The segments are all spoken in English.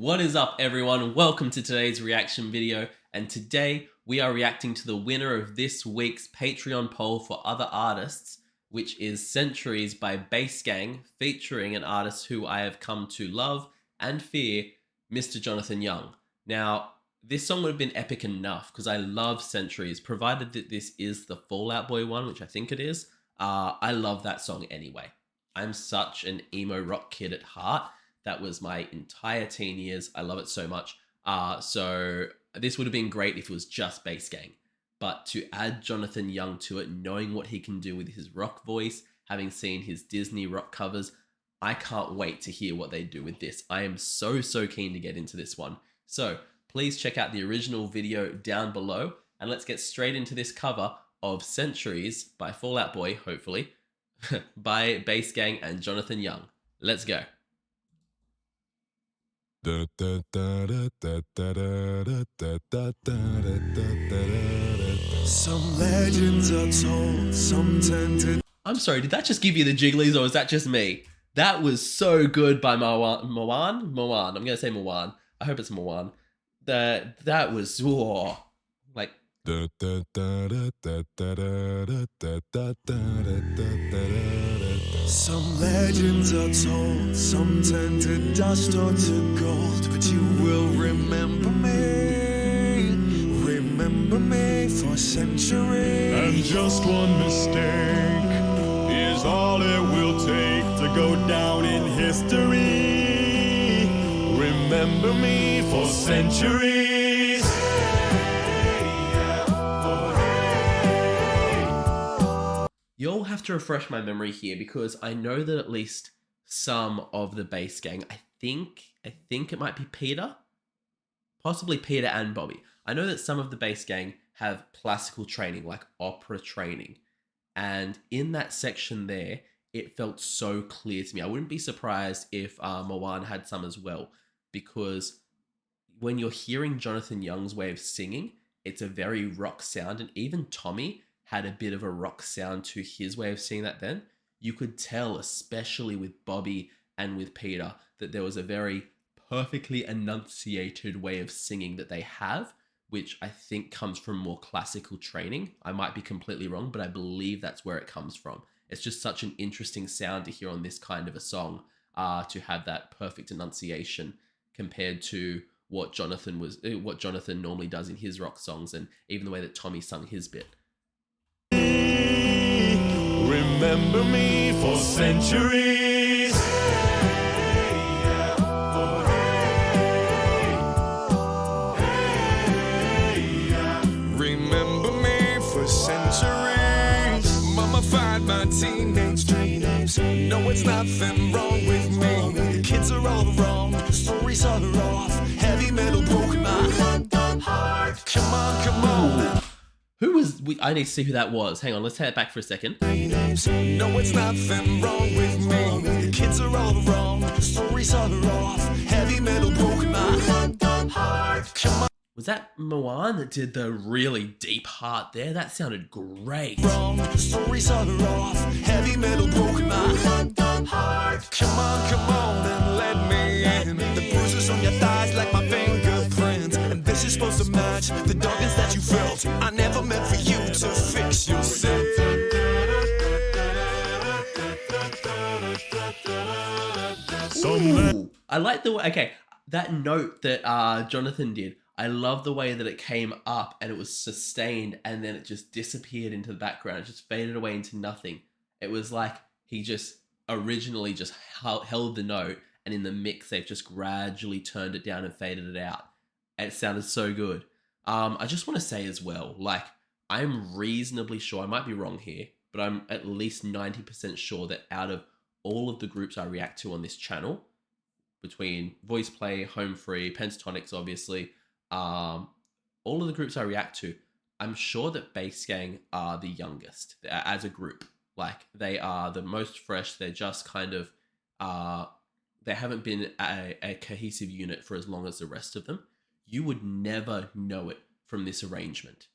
What is up, everyone? Welcome to today's reaction video, and today we are reacting to the winner of this week's Patreon poll for other artists, which is Centuries by Bass Gang, featuring an artist who I have come to love and fear, Mr. Jonathan Young. Now, this song would have been epic enough because I love Centuries, provided that this is the Fall Out Boy one, which I think it is. I love that song anyway. I'm such an emo rock kid at heart. That was my entire teen years. I love it so much. So this would have been great if it was just Bass Gang. But to add Jonathan Young to it, knowing what he can do with his rock voice, having seen his Disney rock covers, I can't wait to hear what they do with this. I am so keen to get into this one. So please check out the original video down below, and let's get straight into this cover of Centuries by Fall Out Boy, hopefully, by Bass Gang and Jonathan Young. Let's go. Some legends are told, some tend to... I'm sorry, did that just give you the jigglies, or was that just me? That was so good by Moan. I'm gonna say Moan. I hope it's Moan. That was like. Some legends are told, some tend to dust or to gold, but you will remember me for centuries. And just one mistake is all it will take to go down in history. Remember me for centuries. You'll have to refresh my memory here, because I know that at least some of the Bass Gang, I think it might be Peter, possibly Peter and Bobby. I know that some of the Bass Gang have classical training, like opera training. And in that section there, it felt so clear to me. I wouldn't be surprised if Moan had some as well, because when you're hearing Jonathan Young's way of singing, it's a very rock sound, and even Tommy had a bit of a rock sound to his way of singing that then. You could tell, especially with Bobby and with Peter, that there was a very perfectly enunciated way of singing that they have, which I think comes from more classical training. I might be completely wrong, but I believe that's where it comes from. It's just such an interesting sound to hear on this kind of a song, to have that perfect enunciation compared to what Jonathan normally does in his rock songs, and even the way that Tommy sung his bit. Remember me for centuries. Remember me for centuries. Mummified my teenage dreams. No, it's nothing wrong with me. The kids are all wrong, the stories are off. Heavy metal broke my heart. Come on. Who was... I need to see who that was. Hang on, let's take it back for a second. No, it's nothing wrong with me. The kids are all wrong, the stories are off. Heavy metal broke my heart. Come on. Was that Moan that did the really deep heart there? That sounded great. Wrong, the stories are off. Heavy metal broke my heart. Come on, and let me in. The bruises on your thighs like my fingerprints. And this is supposed to match the darkness that you felt. I never meant for you to fix yourself. Ooh, I like the way... Okay, that note that Jonathan did, I love the way that it came up and it was sustained, and then it just disappeared into the background. It just faded away into nothing. It was like he just originally just held the note, and in the mix they've just gradually turned it down and faded it out. And it sounded so good. I just want to say as well, like, I'm reasonably sure, I might be wrong here, but I'm at least 90% sure that out of all of the groups I react to on this channel, between Voice Play, Home Free, Pentatonics, obviously, all of the groups I react to, I'm sure that Bass Gang are the youngest as a group. Like, they are the most fresh. They're just kind of, they haven't been a cohesive unit for as long as the rest of them. You would never know it from this arrangement.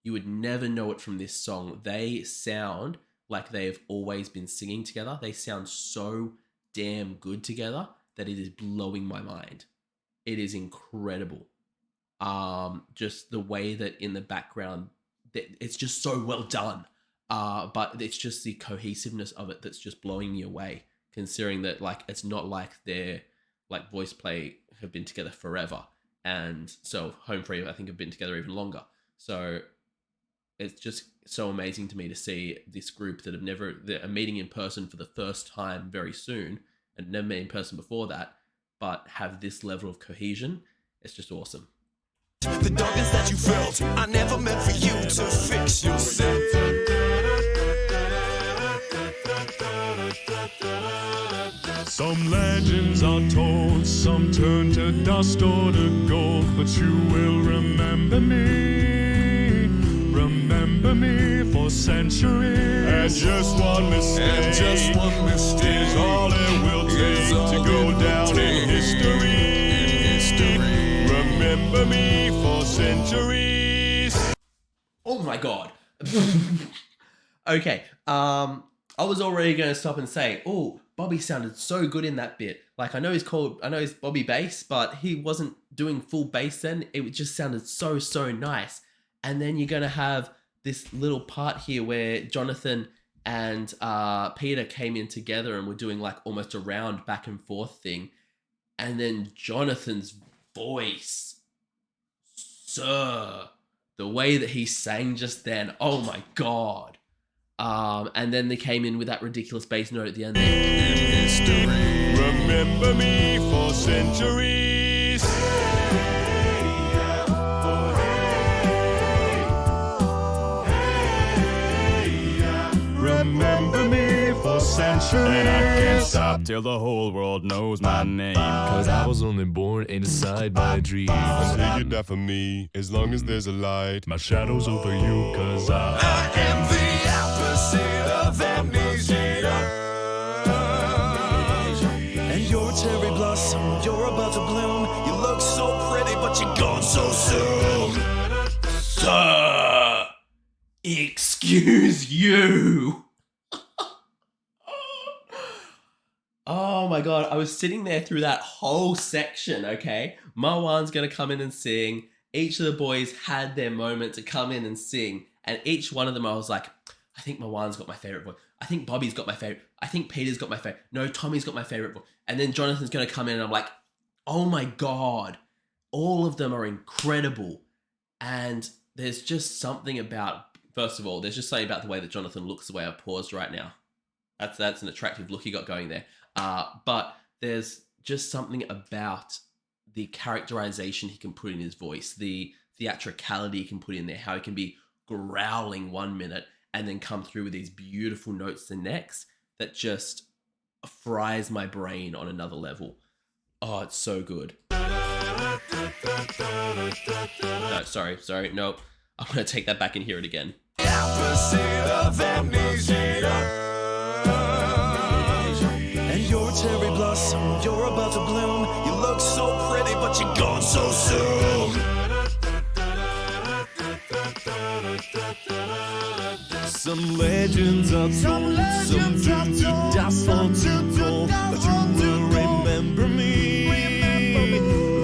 You would never know it from this song. They sound like they've always been singing together. They sound so damn good together that it is blowing my mind. it is incredible. Just the way that in the background, it's just so well done. But it's just the cohesiveness of it that's just blowing me away, considering that like it's not like their like voice play have been together forever, and so Home Free I think have been together even longer. So it's just so amazing to me to see this group that are meeting in person for the first time very soon and never met in person before that, but have this level of cohesion. It's just awesome. The darkness that you felt, I never meant for you to fix yourself. Some legends are told, some turn to dust or to gold, but you will remember me for centuries. And just one mistake is all it will take to go down in history. Remember me for centuries. Oh my god. Okay. I was already going to stop and say, oh, Bobby sounded so good in that bit. Like I know he's Bobby Bass, but he wasn't doing full bass then. It just sounded so nice. And then you're going to have this little part here where Jonathan and Peter came in together and were doing like almost a round back and forth thing. And then Jonathan's voice, sir, the way that he sang just then, oh my god. And then they came in with that ridiculous bass note at the end there. History. Remember me for centuries. Remember me for centuries. And I can't stop till the whole world knows my name. Cause I was only born inside my dreams. Until you die for me, as long as there's a light. My shadow's over you, cause I am the opposite of amnesia. And you're a cherry blossom, you're about to bloom. You look so pretty, but you're gone so soon. Sir, excuse you. Oh my god, I was sitting there through that whole section, okay? Marwan's gonna come in and sing. Each of the boys had their moment to come in and sing. And each one of them, I was like, I think Marwan's got my favorite voice. I think Bobby's got my favorite. I think Peter's got my favorite. No, Tommy's got my favorite voice. And then Jonathan's gonna come in and I'm like, oh my god, all of them are incredible. And there's just something about, first of all, there's just something about the way that Jonathan looks, the way I've paused right now. That's an attractive look he got going there. But there's just something about the characterization he can put in his voice, the theatricality he can put in there, how he can be growling 1 minute and then come through with these beautiful notes the next, that just fries my brain on another level. Oh, it's so good. No, sorry, nope. I'm going to take that back and hear it again. Opposite of amnesia. And you're a cherry blossom, you're about to bloom. You look so pretty, but you're gone so soon. some legends are told, some turn to dust or to gold, but you will remember me.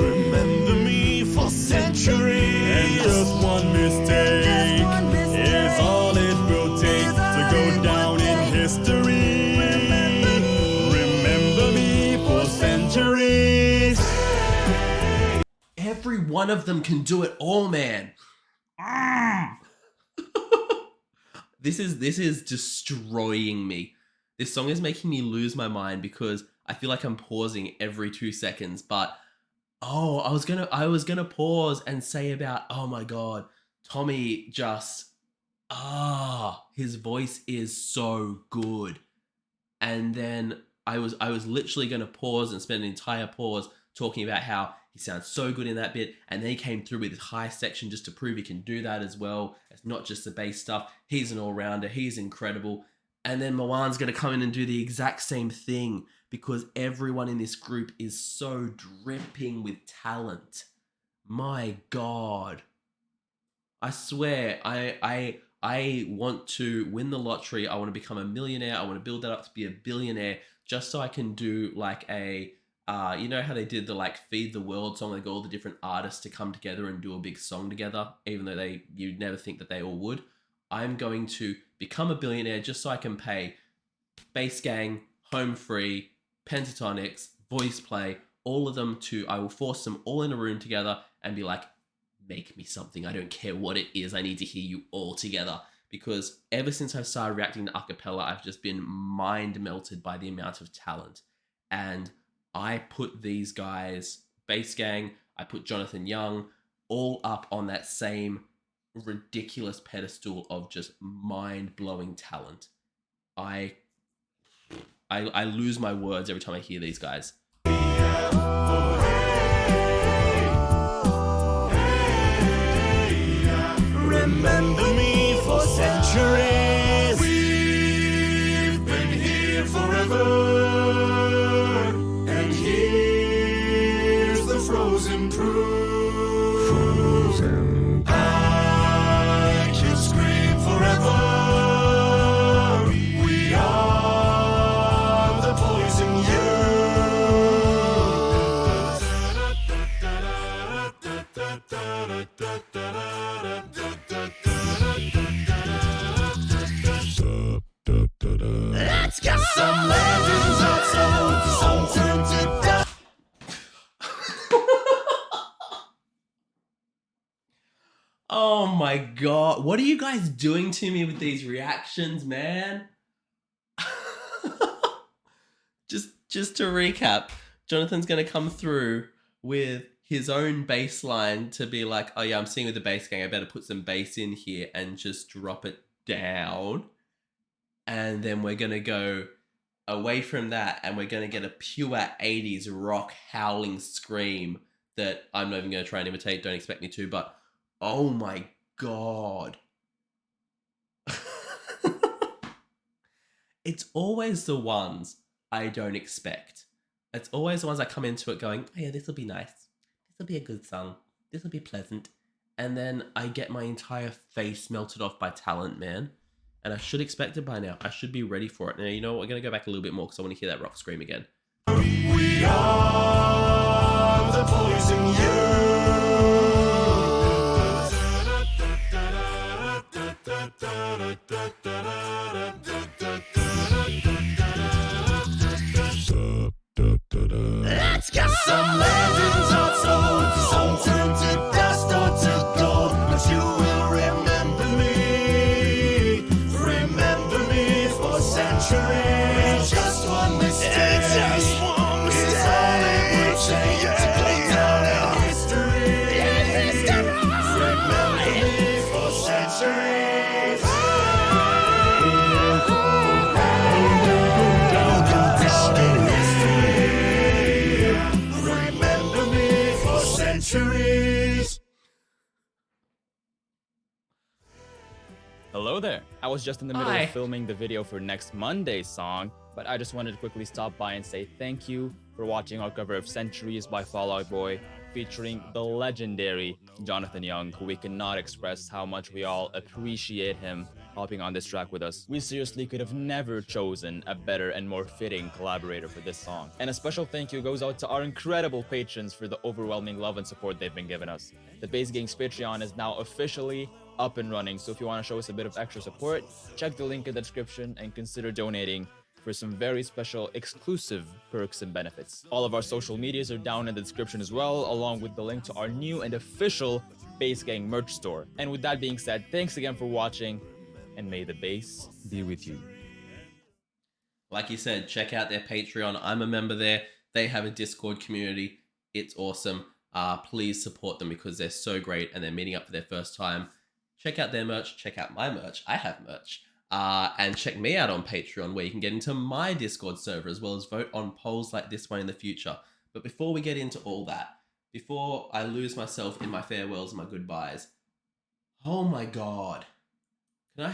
Remember me for centuries. And just one mistake is all it will take to go down in history. Remember me for centuries. Every one of them can do it all, man. This is destroying me. This song is making me lose my mind because I feel like I'm pausing every 2 seconds. But I was gonna pause and say about, oh my god, Tommy just his voice is so good. And then I was literally gonna pause and spend an entire pause talking about how he sounds so good in that bit, and then he came through with his high section just to prove he can do that as well. It's not just the bass stuff. He's an all-rounder. He's incredible. And then Marwan's going to come in and do the exact same thing because everyone in this group is so dripping with talent. My God. I swear, I want to win the lottery. I want to become a millionaire. I want to build that up to be a billionaire just so I can do like a You know how they did the like Feed the World song? They got all the different artists to come together and do a big song together, even though you'd never think that they all would. I'm going to become a billionaire just so I can pay Bass Gang, Home Free, Pentatonics, Voice Play, all of them I will force them all in a room together and be like, make me something. I don't care what it is. I need to hear you all together. Because ever since I've started reacting to acapella, I've just been mind melted by the amount of talent. And I put these guys, Bass Gang, I put Jonathan Young, all up on that same ridiculous pedestal of just mind-blowing talent. I lose my words every time I hear these guys. Remember me for centuries. We've been here forever. And here's the frozen proof. I can scream forever. We are the poison Let's go! Some legends are told, some turn to dust. Oh my god. What are you guys doing to me with these reactions, man? Just to recap, Jonathan's going to come through with his own bass line to be like, oh yeah, I'm singing with the Bass Gang. I better put some bass in here and just drop it down. And then we're going to go away from that and we're going to get a pure 80s rock howling scream that I'm not even going to try and imitate. Don't expect me to, but oh my god. It's always the ones I don't expect. It's always the ones I come into it going, oh yeah, this will be nice. This will be a good song. This will be pleasant. And then I get my entire face melted off by talent, man. And I should expect it by now. I should be ready for it. Now, you know what? We're going to go back a little bit more because I want to hear that rock scream again. We are the poison Let's go! Some legends are told, some turn to dust or to gold, but you will remember me for centuries. Just one mistake, is all it will take to go down in history. Remember me for centuries. Remember me for centuries. Hello there. I was just in the middle Hi. of filming the video for next Monday's song, but I just wanted to quickly stop by and say thank you for watching our cover of Centuries by Fall Out Boy, featuring the legendary Jonathan Young, who we cannot express how much we all appreciate him hopping on this track with us. We seriously could have never chosen a better and more fitting collaborator for this song. And a special thank you goes out to our incredible patrons for the overwhelming love and support they've been giving us. The Bass Gang's Patreon is now officially up and running, so if you want to show us a bit of extra support, check the link in the description and consider donating for some very special exclusive perks and benefits. All of our social medias are down in the description as well, along with the link to our new and official Bass Gang merch store. And with that being said, thanks again for watching, and may the bass be with you. Like you said, check out their Patreon. I'm a member there. They have a Discord community. It's awesome. Please support them because they're so great and they're meeting up for their first time. Check out their merch. Check out my merch. I have merch. And check me out on Patreon where you can get into my Discord server as well as vote on polls like this one in the future. But before we get into all that, before I lose myself in my farewells and my goodbyes, oh my god. Can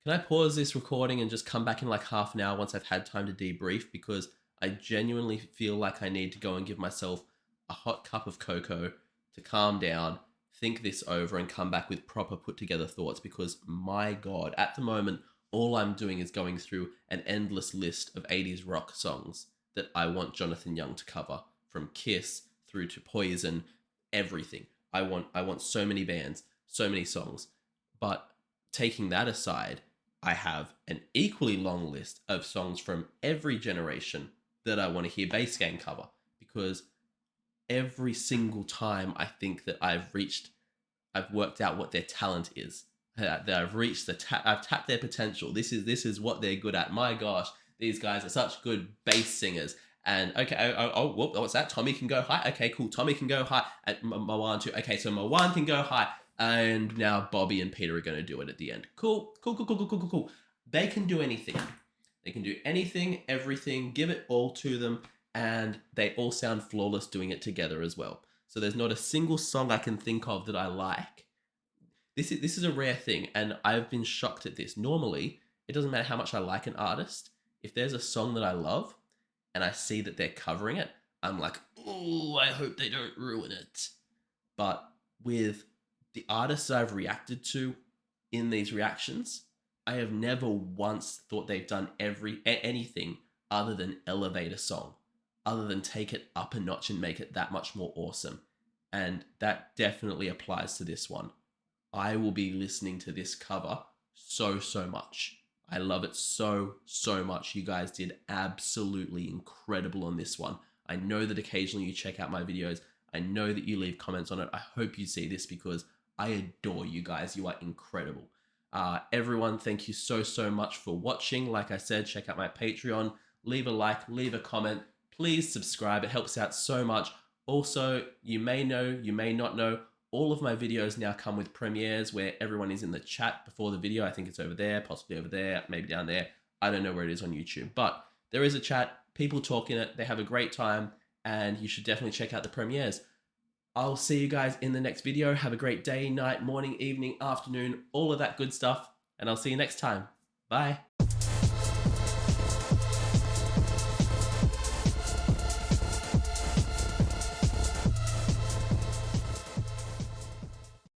I pause this recording and just come back in like half an hour once I've had time to debrief? Because I genuinely feel like I need to go and give myself a hot cup of cocoa to calm down, think this over, and come back with proper put together thoughts. Because my god, at the moment, all I'm doing is going through an endless list of 80s rock songs. that I want Jonathan Young to cover, from Kiss through to Poison, everything. I want so many bands, so many songs. But taking that aside, I have an equally long list of songs from every generation that I want to hear Bass Gang cover, because every single time I think that I've worked out what their talent is, that I've reached I've tapped their potential. This is what they're good at. My gosh, these guys are such good bass singers. And okay, whoop, what's that? Tommy can go high. Okay, cool. Tommy can go high. At Mawan too. Okay, so Mawan can go high. And now Bobby and Peter are going to do it at the end. Cool. They can do anything. They can do anything, everything, give it all to them, and they all sound flawless doing it together as well. So there's not a single song I can think of that I like. This is a rare thing, and I've been shocked at this. Normally, it doesn't matter how much I like an artist. If there's a song that I love, and I see that they're covering it, I'm like, oh, I hope they don't ruin it. But with the artists I've reacted to in these reactions, I have never once thought they've done anything other than elevate a song, other than take it up a notch and make it that much more awesome. And that definitely applies to this one. I will be listening to this cover so much. I love it so much. You guys did absolutely incredible on this one. I know that occasionally you check out my videos. I know that you leave comments on it. I hope you see this because I adore you guys. You are incredible. Everyone, thank you so much for watching. Like I said, check out my Patreon. Leave a like, leave a comment. Please subscribe. It helps out so much. Also, you may know, you may not know, all of my videos now come with premieres where everyone is in the chat before the video. I think it's over there, possibly over there, maybe down there. I don't know where it is on YouTube, but there is a chat. People talk in it. They have a great time, and you should definitely check out the premieres. I'll see you guys in the next video. Have a great day, night, morning, evening, afternoon, all of that good stuff, and I'll see you next time. Bye.